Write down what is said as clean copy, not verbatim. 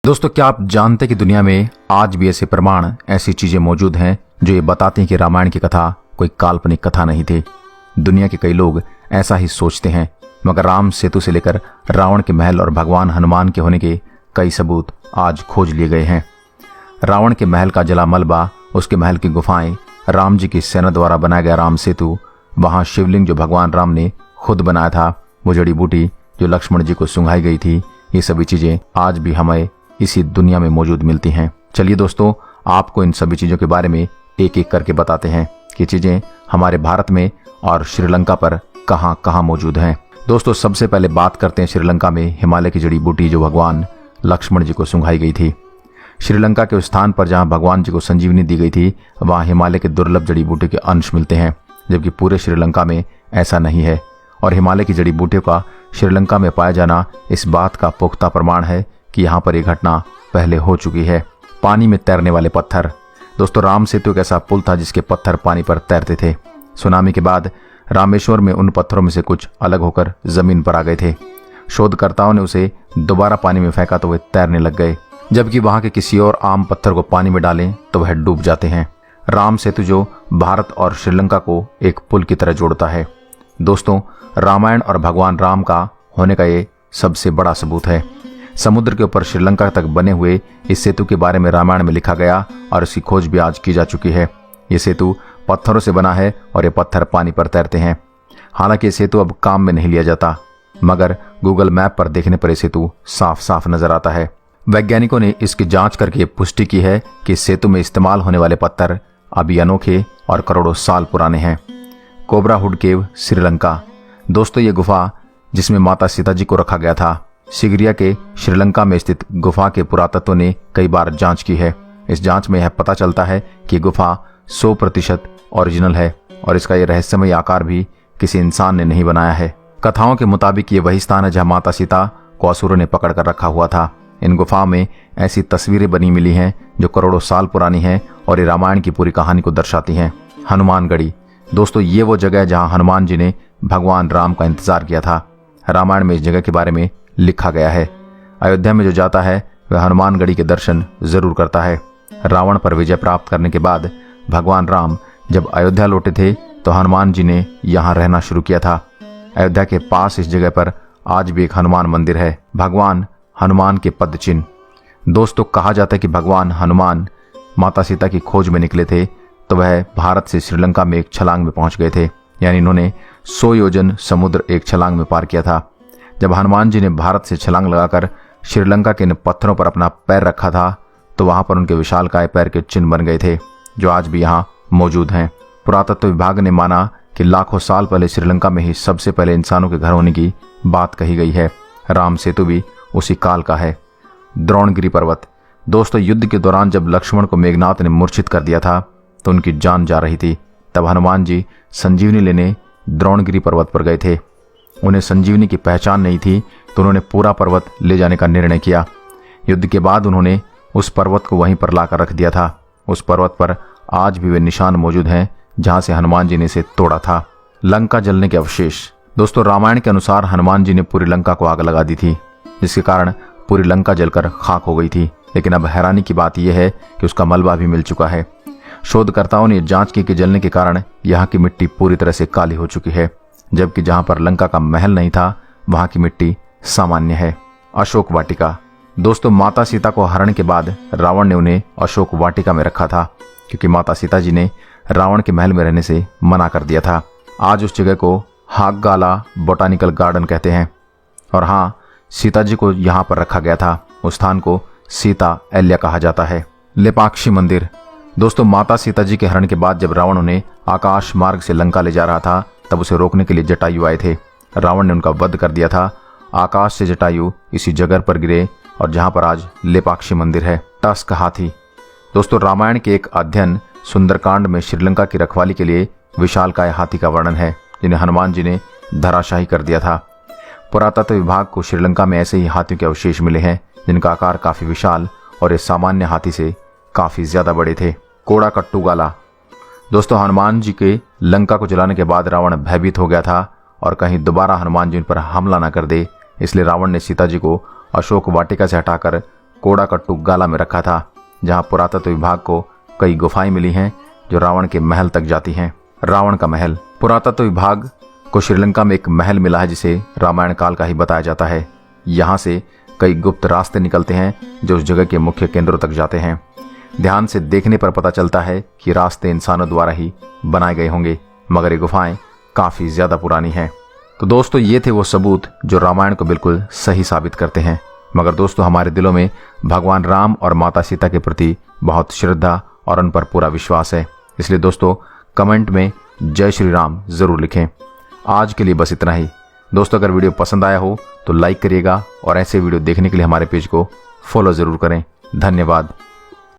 दोस्तों, क्या आप जानते हैं कि दुनिया में आज भी ऐसे प्रमाण, ऐसी चीजें मौजूद हैं जो ये बताती हैं कि रामायण की कथा कोई काल्पनिक कथा नहीं थी। दुनिया के कई लोग ऐसा ही सोचते हैं, मगर राम सेतु से लेकर रावण के महल और भगवान हनुमान के होने के कई सबूत आज खोज लिए गए हैं। रावण के महल का जला मलबा, उसके महल की गुफाएं, राम जी की सेना द्वारा बनाया गया राम सेतु, वहां शिवलिंग जो भगवान राम ने खुद बनाया था, वो जड़ी बूटी जो लक्ष्मण जी को सुंघाई गई थी, ये सभी चीजें आज भी हमें इसी दुनिया में मौजूद मिलती हैं। चलिए दोस्तों, आपको इन सभी चीजों के बारे में एक एक करके बताते हैं कि चीजें हमारे भारत में और श्रीलंका पर कहां कहां मौजूद हैं। दोस्तों, सबसे पहले बात करते हैं श्रीलंका में हिमालय की जड़ी बूटी जो भगवान लक्ष्मण जी को सुंघाई गई थी। श्रीलंका के उस स्थान पर जहां भगवान जी को संजीवनी दी गई थी, वहां हिमालय के दुर्लभ जड़ी बूटी के अंश मिलते हैं, जबकि पूरे श्रीलंका में ऐसा नहीं है। और हिमालय की जड़ी बूटियों का श्रीलंका में पाया जाना इस बात का पुख्ता प्रमाण है कि यहाँ पर यह घटना पहले हो चुकी है। पानी में तैरने वाले पत्थर। दोस्तों, राम सेतु एक ऐसा पुल था जिसके पत्थर पानी पर तैरते थे। सुनामी के बाद रामेश्वर में उन पत्थरों में से कुछ अलग होकर जमीन पर आ गए थे। शोधकर्ताओं ने उसे दोबारा पानी में फेंका तो वे तैरने लग गए, जबकि वहां के किसी और आम पत्थर को पानी में डालें तो वह डूब जाते हैं। राम सेतु जो भारत और श्रीलंका को एक पुल की तरह जोड़ता है। दोस्तों, रामायण और भगवान राम का होने का ये सबसे बड़ा सबूत है। समुद्र के ऊपर श्रीलंका तक बने हुए इस सेतु के बारे में रामायण में लिखा गया और इसकी खोज भी आज की जा चुकी है। ये सेतु पत्थरों से बना है और ये पत्थर पानी पर तैरते हैं। हालांकि ये सेतु अब काम में नहीं लिया जाता, मगर गूगल मैप पर देखने पर ये सेतु साफ साफ नजर आता है। वैज्ञानिकों ने इसकी जांच करके पुष्टि की है कि इस सेतु में इस्तेमाल होने वाले पत्थर अभी अनोखे और करोड़ों साल पुराने हैं। कोबरा हुड केव, श्रीलंका। दोस्तों, ये गुफा जिसमें माता सीता जी को रखा गया था, सिगरिया के श्रीलंका में स्थित गुफा के पुरातत्व ने कई बार जांच की है। इस जांच में यह पता चलता है कि गुफा 100% ओरिजिनल है और इसका यह रहस्यमय आकार भी किसी इंसान ने नहीं बनाया है। कथाओं के मुताबिक ये वही स्थान है जहां माता सीता को असुरों ने पकड़ कर रखा हुआ था। इन गुफाओं में ऐसी तस्वीरें बनी मिली हैं जो करोड़ों साल पुरानी हैं और ये रामायण की पूरी कहानी को दर्शाती हैं। हनुमानगढ़ी। दोस्तों, ये वो जगह है जहां हनुमान जी ने भगवान राम का इंतजार किया था। रामायण में इस जगह के बारे में लिखा गया है। अयोध्या में जो जाता है वह हनुमानगढ़ी के दर्शन जरूर करता है। रावण पर विजय प्राप्त करने के बाद भगवान राम जब अयोध्या लौटे थे तो हनुमान जी ने यहाँ रहना शुरू किया था। अयोध्या के पास इस जगह पर आज भी एक हनुमान मंदिर है। भगवान हनुमान के पद चिन्ह। दोस्तों, कहा जाता है कि भगवान हनुमान माता सीता की खोज में निकले थे तो वह भारत से श्रीलंका में एक छलांग में पहुंच गए थे, यानी इन्होंने 100 योजन समुद्र एक छलांग में पार किया था। जब हनुमान जी ने भारत से छलांग लगाकर श्रीलंका के इन पत्थरों पर अपना पैर रखा था तो वहां पर उनके विशालकाय पैर के चिन्ह बन गए थे, जो आज भी यहाँ मौजूद हैं। पुरातत्व विभाग ने माना कि लाखों साल पहले श्रीलंका में ही सबसे पहले इंसानों के घर होने की बात कही गई है। राम सेतु भी उसी काल का है। द्रोणगिरी पर्वत। दोस्तों, युद्ध के दौरान जब लक्ष्मण को मेघनाथ ने मूर्छित कर दिया था तो उनकी जान जा रही थी। तब हनुमान जी संजीवनी लेने द्रोणगिरी पर्वत पर गए थे। उन्हें संजीवनी की पहचान नहीं थी तो उन्होंने पूरा पर्वत ले जाने का निर्णय किया। युद्ध के बाद उन्होंने उस पर्वत को वहीं पर लाकर रख दिया था। उस पर्वत पर आज भी वे निशान मौजूद हैं जहां से हनुमान जी ने इसे तोड़ा था। लंका जलने के अवशेष। दोस्तों, रामायण के अनुसार हनुमान जी ने पूरी लंका को आग लगा दी थी, जिसके कारण पूरी लंका जलकर खाक हो गई थी। लेकिन अब हैरानी की बात यह है कि उसका मलबा भी मिल चुका है। शोधकर्ताओं ने जांच की कि जलने के कारण यहाँ की मिट्टी पूरी तरह से काली हो चुकी है, जबकि जहां पर लंका का महल नहीं था वहां की मिट्टी सामान्य है। अशोक वाटिका। दोस्तों, माता सीता को हरण के बाद रावण ने उन्हें अशोक वाटिका में रखा था, क्योंकि माता सीता जी ने रावण के महल में रहने से मना कर दिया था। आज उस जगह को हागगाला बोटानिकल गार्डन कहते हैं। और हाँ, सीता जी को यहाँ पर रखा गया था। उस स्थान को सीता एल्या कहा जाता है। लेपाक्षी मंदिर। दोस्तों, माता सीता जी के हरण के बाद जब रावण उन्हें आकाश मार्ग से लंका ले जा रहा था तब उसे रोकने के लिए जटायु आए थे। रावण ने उनका वध कर दिया था। आकाश से जटायु इसी जगह पर गिरे और जहां पर आज लेपाक्षी मंदिर है। टस्क हाथी। दोस्तों, रामायण के एक अध्ययन सुंदरकांड में श्रीलंका की रखवाली के लिए विशालकाय हाथी का वर्णन है, जिन्हें हनुमान जी ने धराशाही कर दिया था। पुरातत्व विभाग को श्रीलंका में ऐसे ही हाथियों के अवशेष मिले हैं जिनका आकार काफी विशाल और इस सामान्य हाथी से काफी ज्यादा बड़े थे। कोड़ा कट्टू गाला। दोस्तों, हनुमान जी के लंका को जलाने के बाद रावण भयभीत हो गया था और कहीं दोबारा हनुमान जी पर हमला न कर दे, इसलिए रावण ने सीता जी को अशोक वाटिका से हटाकर कोड़ा का टुग्गाला में रखा था, जहां पुरातत्व विभाग को कई गुफाएं मिली हैं जो रावण के महल तक जाती हैं। रावण का महल। पुरातत्व विभाग को श्रीलंका में एक महल मिला है जिसे रामायण काल का ही बताया जाता है। यहाँ से कई गुप्त रास्ते निकलते हैं जो उस जगह के मुख्य केंद्रों तक जाते हैं। ध्यान से देखने पर पता चलता है कि रास्ते इंसानों द्वारा ही बनाए गए होंगे, मगर ये गुफाएं काफी ज्यादा पुरानी हैं। तो दोस्तों, ये थे वो सबूत जो रामायण को बिल्कुल सही साबित करते हैं। मगर दोस्तों, हमारे दिलों में भगवान राम और माता सीता के प्रति बहुत श्रद्धा और उन पर पूरा विश्वास है। इसलिए दोस्तों, कमेंट में जय श्री राम जरूर लिखें। आज के लिए बस इतना ही। दोस्तों, अगर वीडियो पसंद आया हो तो लाइक करिएगा और ऐसे वीडियो देखने के लिए हमारे पेज को फॉलो जरूर करें। धन्यवाद।